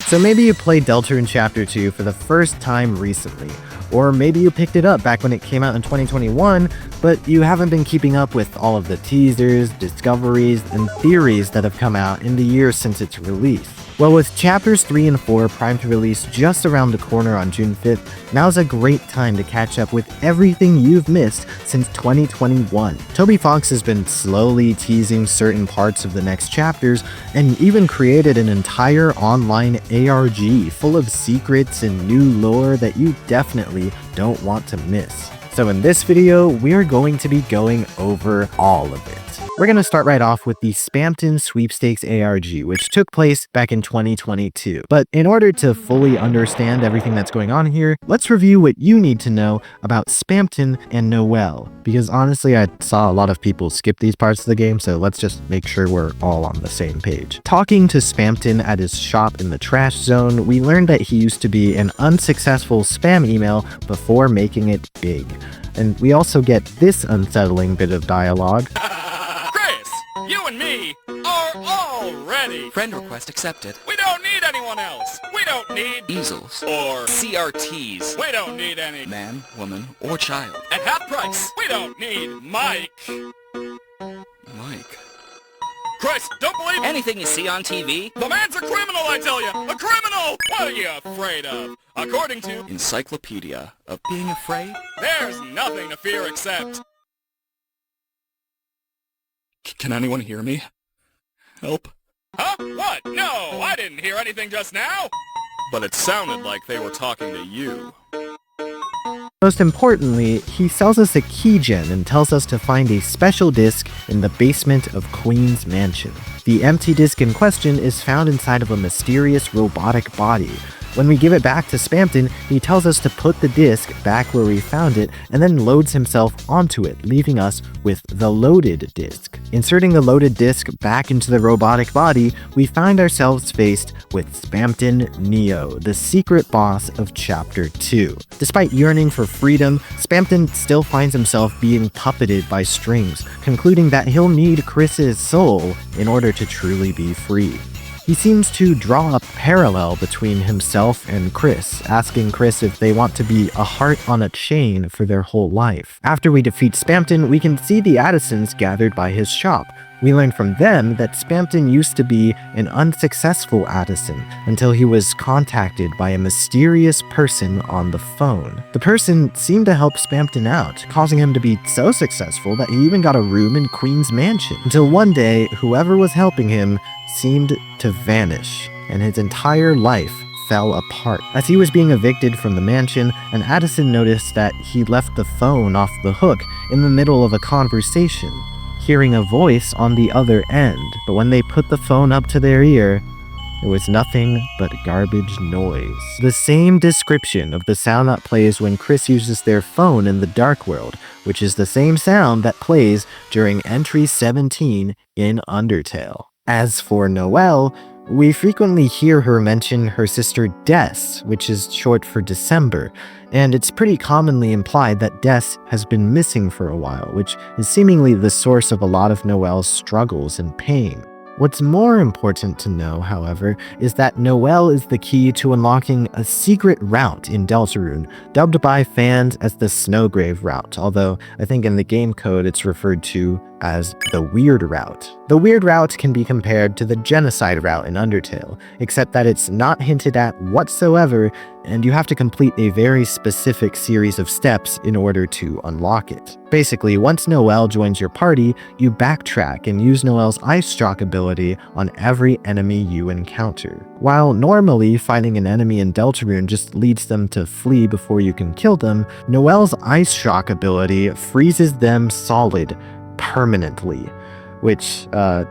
So maybe you played Deltarune Chapter 2 for the first time recently, or maybe you picked it up back when it came out in 2021, but you haven't been keeping up with all of the teasers, discoveries, and theories that have come out in the years since its release. Well, with Chapters 3 and 4 primed to release just around the corner on June 5th, now's a great time to catch up with everything you've missed since 2021. Toby Fox has been slowly teasing certain parts of the next chapters, and even created an entire online ARG full of secrets and new lore that you definitely don't want to miss. So in this video, we're going to be going over all of it. We're going to start right off with the Spamton Sweepstakes ARG, which took place back in 2022. But in order to fully understand everything that's going on here, let's review what you need to know about Spamton and Noelle. Because honestly, I saw a lot of people skip these parts of the game, so let's just make sure we're all on the same page. Talking to Spamton at his shop in the trash zone, we learned that he used to be an unsuccessful spam email before making it big. And we also get this unsettling bit of dialogue. You and me are all ready. Friend request accepted. We don't need anyone else. We don't need easels or CRTs. We don't need any man, woman, or child. At half price. We don't need Mike. Mike. Chris, don't believe anything you see on TV. The man's a criminal, I tell you. A criminal. What are you afraid of? According to Encyclopedia of Being Afraid, there's nothing to fear except... Can anyone hear me? Help? Huh? What? No, I didn't hear anything just now. But it sounded like they were talking to you. Most importantly, he sells us a keygen and tells us to find a special disc in the basement of Queen's mansion. The empty disc in question is found inside of a mysterious robotic body. When we give it back to Spamton, he tells us to put the disc back where we found it and then loads himself onto it, leaving us with the loaded disc. Inserting the loaded disc back into the robotic body, we find ourselves faced with Spamton Neo, the secret boss of Chapter 2. Despite yearning for freedom, Spamton still finds himself being puppeted by strings, concluding that he'll need Chris's soul in order to truly be free. He seems to draw a parallel between himself and Chris, asking Chris if they want to be a heart on a chain for their whole life. After we defeat Spamton, we can see the Addisons gathered by his shop. We learn from them that Spamton used to be an unsuccessful Addison until he was contacted by a mysterious person on the phone. The person seemed to help Spamton out, causing him to be so successful that he even got a room in Queen's mansion. Until one day, whoever was helping him seemed to vanish, and his entire life fell apart. As he was being evicted from the mansion, an Addison noticed that he left the phone off the hook in the middle of a conversation, hearing a voice on the other end. But when they put the phone up to their ear, there was nothing but garbage noise. The same description of the sound that plays when Chris uses their phone in the Dark World, which is the same sound that plays during entry 17 in Undertale. As for Noelle, we frequently hear her mention her sister Des, which is short for December, and it's pretty commonly implied that Des has been missing for a while, which is seemingly the source of a lot of Noelle's struggles and pain. What's more important to know, however, is that Noelle is the key to unlocking a secret route in Deltarune, dubbed by fans as the Snowgrave route, although I think in the game code it's referred to as the Weird Route. The Weird Route can be compared to the Genocide route in Undertale, except that it's not hinted at whatsoever, and you have to complete a very specific series of steps in order to unlock it. Basically, once Noelle joins your party, you backtrack and use Noelle's Ice Shock ability on every enemy you encounter. While normally fighting an enemy in Deltarune just leads them to flee before you can kill them, Noelle's Ice Shock ability freezes them solid permanently, which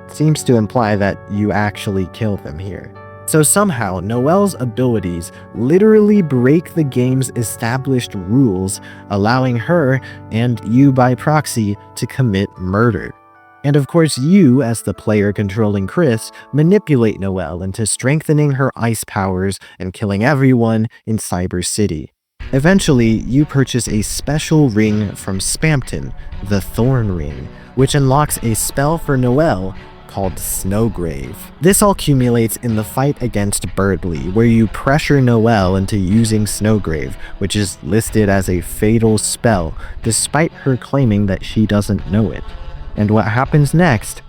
seems to imply that you actually kill them here. So somehow, Noelle's abilities literally break the game's established rules, allowing her, and you by proxy, to commit murder. And of course, you, as the player controlling Chris, manipulate Noelle into strengthening her ice powers and killing everyone in Cyber City. Eventually, you purchase a special ring from Spamton, the Thorn Ring, which unlocks a spell for Noelle called Snowgrave. This all accumulates in the fight against Birdly, where you pressure Noelle into using Snowgrave, which is listed as a fatal spell, despite her claiming that she doesn't know it. And what happens next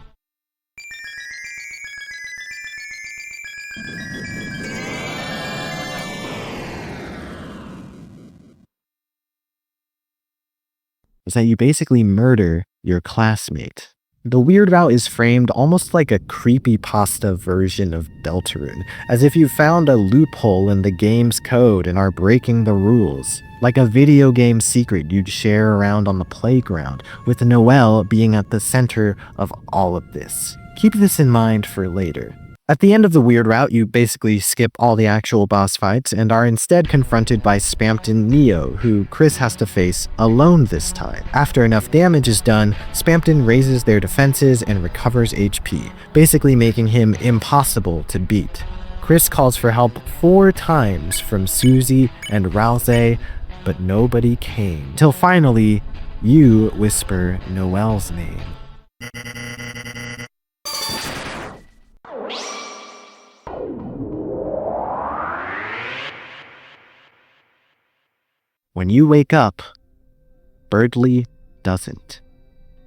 is that you basically murder your classmate. The weird route is framed almost like a creepypasta version of Deltarune, as if you found a loophole in the game's code and are breaking the rules. Like a video game secret you'd share around on the playground, with Noelle being at the center of all of this. Keep this in mind for later. At the end of the weird route, you basically skip all the actual boss fights and are instead confronted by Spamton Neo, who Chris has to face alone this time. After enough damage is done, Spamton raises their defenses and recovers HP, basically making him impossible to beat. Chris calls for help 4 times from Susie and Rouse, but nobody came. Till finally, you whisper Noelle's name. When you wake up, Birdly doesn't.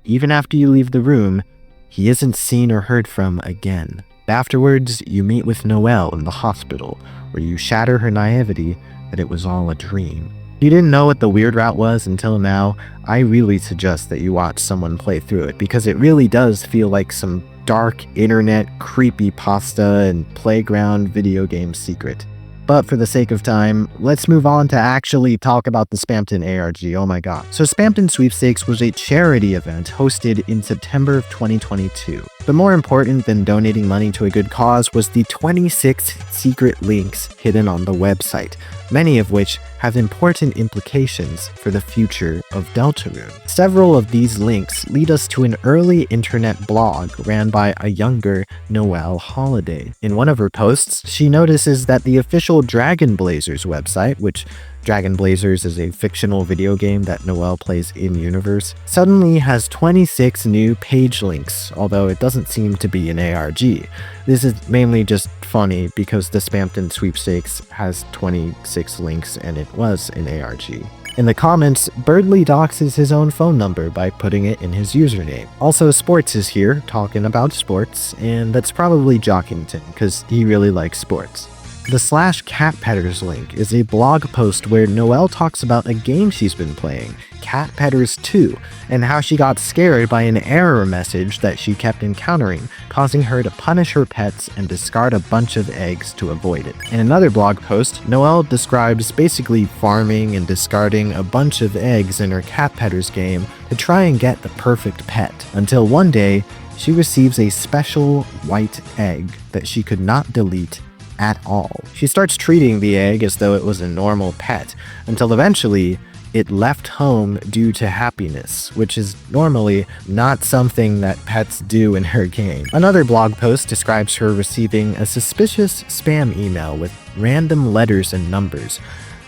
Even after you leave the room, he isn't seen or heard from again. Afterwards, you meet with Noelle in the hospital, where you shatter her naivety that it was all a dream. If you didn't know what the weird route was until now, I really suggest that you watch someone play through it, because it really does feel like some dark internet creepypasta and playground video game secret. But for the sake of time, let's move on to actually talk about the Spamton ARG. Oh my god. So Spamton Sweepstakes was a charity event hosted in September of 2022. But more important than donating money to a good cause was the 26 secret links hidden on the website, many of which have important implications for the future of Deltarune. Several of these links lead us to an early internet blog ran by a younger Noelle Holiday. In one of her posts, she notices that the official Dragon Blazers website, which Dragon Blazers is a fictional video game that Noelle plays in-universe, suddenly has 26 new page links, although it doesn't seem to be an ARG. This is mainly just funny because the Spamton Sweepstakes has 26 links and it was an ARG. In the comments, Birdly doxes his own phone number by putting it in his username. Also, Sports is here talking about sports, and that's probably Jockington because he really likes sports. The /CatPetters link is a blog post where Noelle talks about a game she's been playing, Cat Petters 2, and how she got scared by an error message that she kept encountering, causing her to punish her pets and discard a bunch of eggs to avoid it. In another blog post, Noelle describes basically farming and discarding a bunch of eggs in her Cat Petters game to try and get the perfect pet, until one day, she receives a special white egg that she could not delete at all. She starts treating the egg as though it was a normal pet, until eventually it left home due to happiness, which is normally not something that pets do in her game. Another blog post describes her receiving a suspicious spam email with random letters and numbers,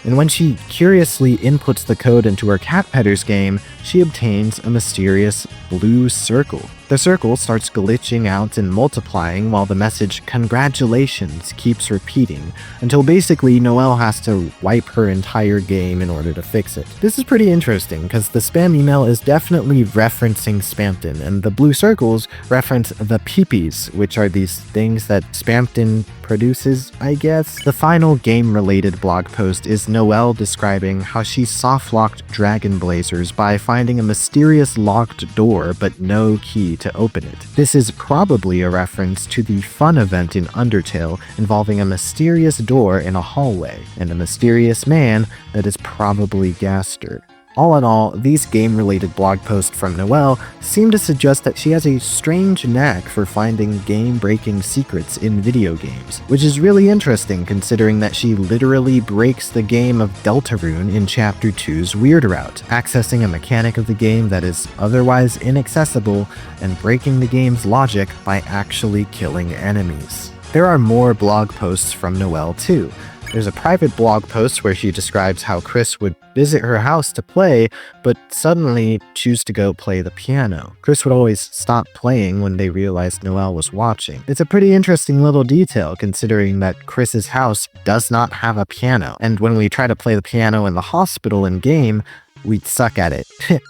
and when she curiously inputs the code into her Cat Petters game, she obtains a mysterious blue circle. The circle starts glitching out and multiplying while the message "Congratulations" keeps repeating, until basically Noelle has to wipe her entire game in order to fix it. This is pretty interesting because the spam email is definitely referencing Spamton, and the blue circles reference the peepees, which are these things that Spamton produces, I guess. The final game-related blog post is Noelle describing how she soft-locked Dragon Blazers by finding a mysterious locked door but no key to open it. This is probably a reference to the fun event in Undertale involving a mysterious door in a hallway and a mysterious man that is probably Gaster. All in all, these game-related blog posts from Noelle seem to suggest that she has a strange knack for finding game-breaking secrets in video games, which is really interesting considering that she literally breaks the game of Deltarune in Chapter 2's Weird Route, accessing a mechanic of the game that is otherwise inaccessible and breaking the game's logic by actually killing enemies. There are more blog posts from Noelle too. There's a private blog post where she describes how Chris would visit her house to play, but suddenly choose to go play the piano. Chris would always stop playing when they realized Noelle was watching. It's a pretty interesting little detail considering that Chris's house does not have a piano, and when we try to play the piano in the hospital in-game, we'd suck at it.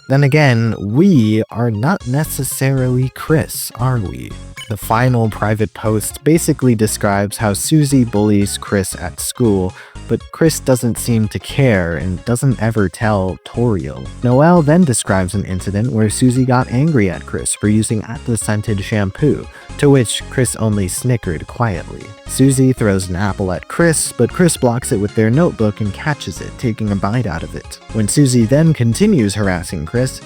Then again, we are not necessarily Chris, are we? The final private post basically describes how Susie bullies Chris at school, but Chris doesn't seem to care and doesn't ever tell Toriel. Noelle then describes an incident where Susie got angry at Chris for using Atlas-scented shampoo, to which Chris only snickered quietly. Susie throws an apple at Chris, but Chris blocks it with their notebook and catches it, taking a bite out of it. When Susie then continues harassing Chris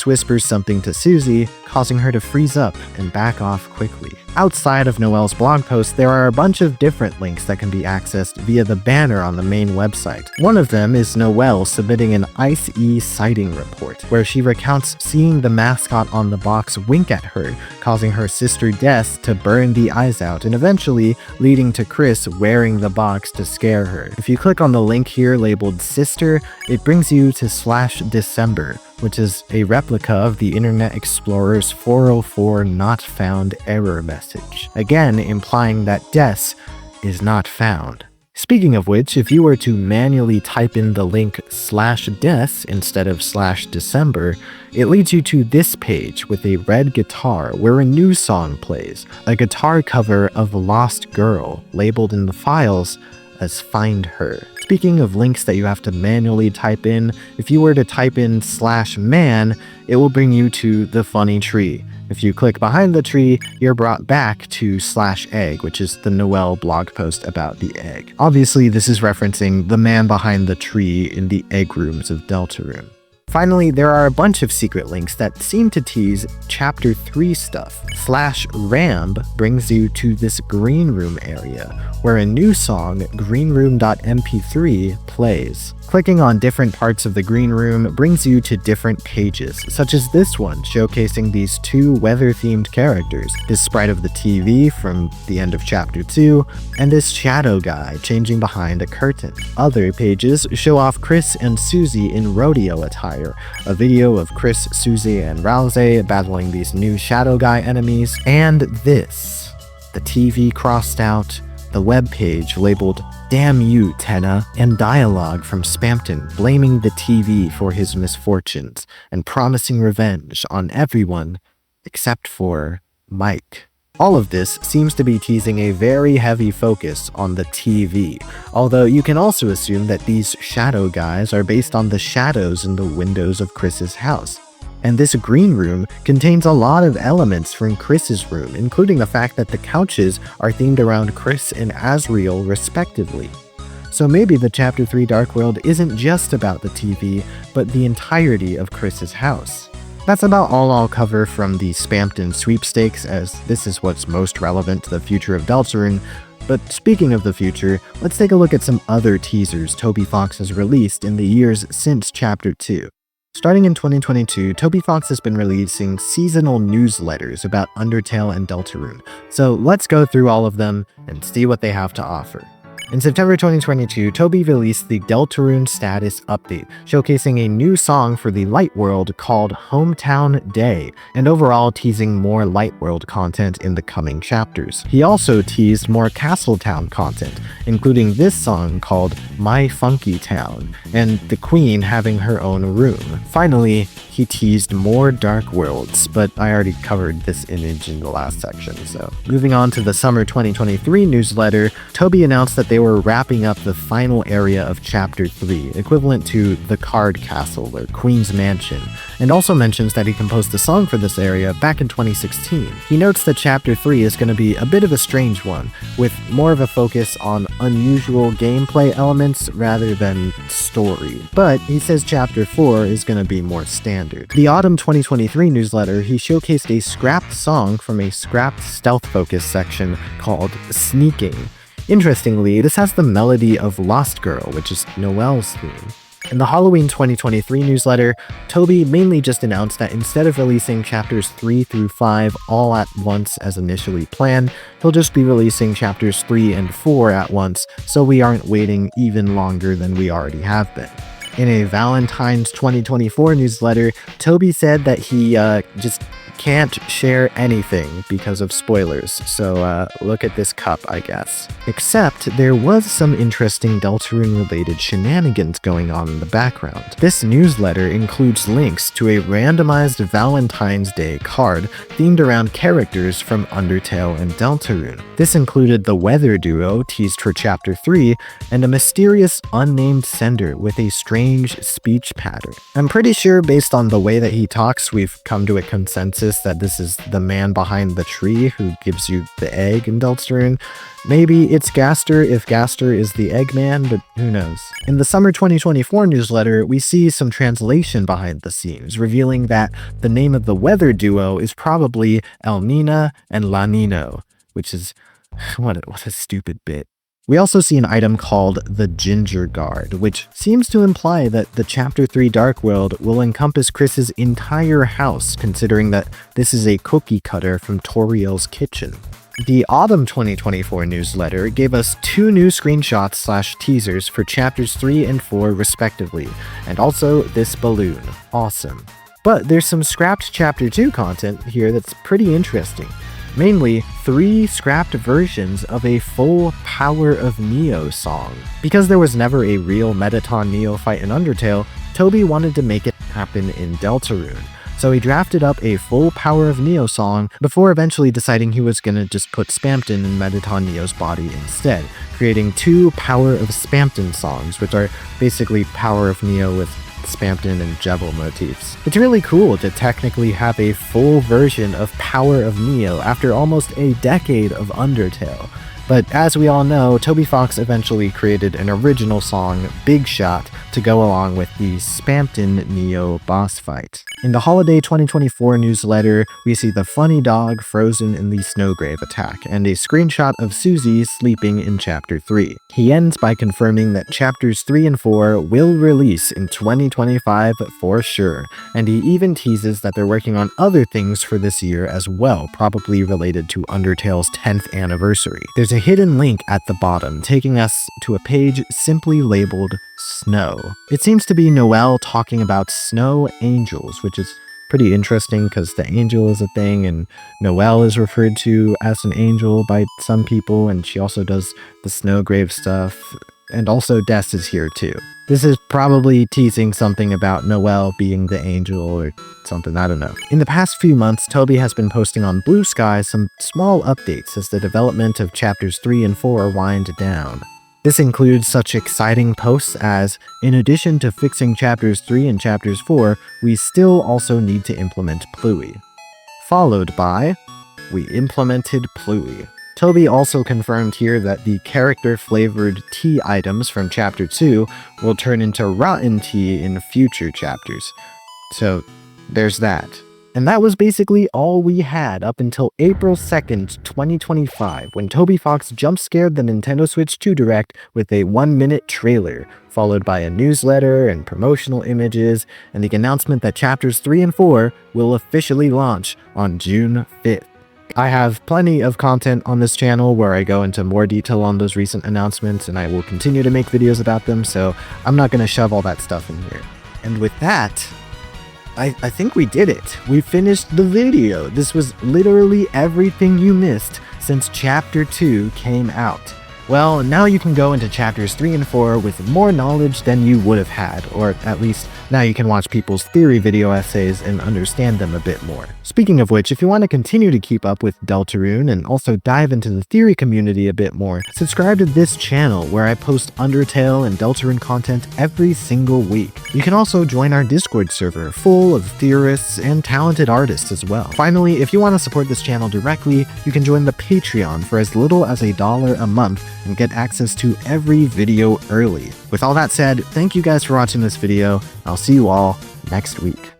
whispers something to Susie, causing her to freeze up and back off quickly. Outside of Noelle's blog post, there are a bunch of different links that can be accessed via the banner on the main website. One of them is Noelle submitting an ICE sighting report, where she recounts seeing the mascot on the box wink at her, causing her sister Des to burn the eyes out, and eventually leading to Chris wearing the box to scare her. If you click on the link here labeled Sister, it brings you to /December, which is a replica of the Internet Explorer's 404 not found error message, again implying that Des is not found. Speaking of which, if you were to manually type in the link /Des instead of /December, it leads you to this page with a red guitar where a new song plays, a guitar cover of Lost Girl, labeled in the files as Find Her. Speaking of links that you have to manually type in, if you were to type in /man, it will bring you to the funny tree. If you click behind the tree, you're brought back to /egg, which is the Noelle blog post about the egg. Obviously, this is referencing the man behind the tree in the egg rooms of Deltarune. Finally, there are a bunch of secret links that seem to tease Chapter 3 stuff. /ramb brings you to this green room area, where a new song, greenroom.mp3, plays. Clicking on different parts of the green room brings you to different pages, such as this one showcasing these two weather-themed characters, this sprite of the TV from the end of Chapter 2, and this shadow guy changing behind a curtain. Other pages show off Chris and Susie in rodeo attire, a video of Chris, Susie, and Rouse battling these new shadow guy enemies, and this. The TV crossed out, the web page labeled "Damn you, Tenna," and dialogue from Spamton blaming the TV for his misfortunes and promising revenge on everyone except for Mike. All of this seems to be teasing a very heavy focus on the TV, although you can also assume that these shadow guys are based on the shadows in the windows of Chris's house. And this green room contains a lot of elements from Chris's room, including the fact that the couches are themed around Chris and Asriel respectively. So maybe the Chapter 3 Dark World isn't just about the TV, but the entirety of Chris's house. That's about all I'll cover from the Spamton sweepstakes, as this is what's most relevant to the future of Deltarune. But speaking of the future, let's take a look at some other teasers Toby Fox has released in the years since Chapter 2. Starting in 2022, Toby Fox has been releasing seasonal newsletters about Undertale and Deltarune, so let's go through all of them and see what they have to offer. In September 2022, Toby released the Deltarune Status Update, showcasing a new song for the Light World called Hometown Day, and overall teasing more Light World content in the coming chapters. He also teased more Castletown content, including this song called My Funky Town, and the Queen having her own room. Finally, he teased more Dark Worlds, but I already covered this image in the last section, so. Moving on to the Summer 2023 newsletter, Toby announced that they were wrapping up the final area of Chapter 3, equivalent to the Card Castle or Queen's Mansion, and also mentions that he composed the song for this area back in 2016. He notes that Chapter 3 is going to be a bit of a strange one, with more of a focus on unusual gameplay elements rather than story, but he says Chapter 4 is going to be more standard. The Autumn 2023 newsletter, he showcased a scrapped song from a scrapped stealth focus section called Sneaking. Interestingly, this has the melody of Lost Girl, which is Noelle's theme. In the Halloween 2023 newsletter, Toby mainly just announced that instead of releasing chapters 3 through 5 all at once as initially planned, he'll just be releasing chapters 3 and 4 at once, so we aren't waiting even longer than we already have been. In a Valentine's 2024 newsletter, Toby said that he just can't share anything because of spoilers, so look at this cup, I guess. Except there was some interesting Deltarune-related shenanigans going on in the background. This newsletter includes links to a randomized Valentine's Day card themed around characters from Undertale and Deltarune. This included the weather duo teased for Chapter 3 and a mysterious unnamed sender with a strange speech pattern. I'm pretty sure based on the way that he talks, we've come to a consensus that this is the man behind the tree who gives you the egg in Deltarune. Maybe it's Gaster if Gaster is the Eggman, but who knows. In the summer 2024 newsletter, we see some translation behind the scenes, revealing that the name of the weather duo is probably El Nina and La Nino, which is, what a stupid bit. We also see an item called the Ginger Guard, which seems to imply that the Chapter 3 Dark World will encompass Chris's entire house, considering that this is a cookie cutter from Toriel's kitchen. The Autumn 2024 newsletter gave us 2 new screenshots/teasers for Chapters 3 and 4 respectively, and also this balloon. Awesome. But there's some scrapped Chapter 2 content here that's pretty interesting. Mainly 3 scrapped versions of a full Power of Neo song. Because there was never a real Mettaton Neo fight in Undertale, Toby wanted to make it happen in Deltarune. So he drafted up a full Power of Neo song before eventually deciding he was gonna just put Spamton in Mettaton Neo's body instead, creating 2 Power of Spamton songs, which are basically Power of Neo with Spamton and Jebel motifs. It's really cool to technically have a full version of Power of Neo after almost a decade of Undertale. But as we all know, Toby Fox eventually created an original song, Big Shot, to go along with the Spamton Neo boss fight. In the Holiday 2024 newsletter, we see the funny dog frozen in the Snowgrave attack, and a screenshot of Susie sleeping in Chapter 3. He ends by confirming that Chapters 3 and 4 will release in 2025 for sure, and he even teases that they're working on other things for this year as well, probably related to Undertale's 10th anniversary. There's a hidden link at the bottom, taking us to a page simply labeled Snow. It seems to be Noelle talking about snow angels, which is pretty interesting because the angel is a thing and Noelle is referred to as an angel by some people, and she also does the Snowgrave stuff, and also Des is here too. This is probably teasing something about Noelle being the angel or something, I don't know. In the past few months, Toby has been posting on Blue Sky some small updates as the development of Chapters 3 and 4 wind down. This includes such exciting posts as, in addition to fixing Chapters 3 and Chapters 4, we still also need to implement Pluie. Followed by, we implemented Pluie. Toby also confirmed here that the character-flavored tea items from Chapter 2 will turn into rotten tea in future chapters. So, there's that. And that was basically all we had up until April 2nd, 2025, when Toby Fox jump-scared the Nintendo Switch 2 Direct with a 1-minute trailer, followed by a newsletter and promotional images, and the announcement that Chapters 3 and 4 will officially launch on June 5th. I have plenty of content on this channel where I go into more detail on those recent announcements, and I will continue to make videos about them, so I'm not going to shove all that stuff in here. And with that, I think we did it. We finished the video. This was literally everything you missed since Chapter 2 came out. Well, now you can go into Chapters 3 and 4 with more knowledge than you would have had, or at least now you can watch people's theory video essays and understand them a bit more. Speaking of which, if you want to continue to keep up with Deltarune and also dive into the theory community a bit more, subscribe to this channel where I post Undertale and Deltarune content every single week. You can also join our Discord server full of theorists and talented artists as well. Finally, if you want to support this channel directly, you can join the Patreon for as little as $1 a month and get access to every video early. With all that said, thank you guys for watching this video. I'll see you all next week.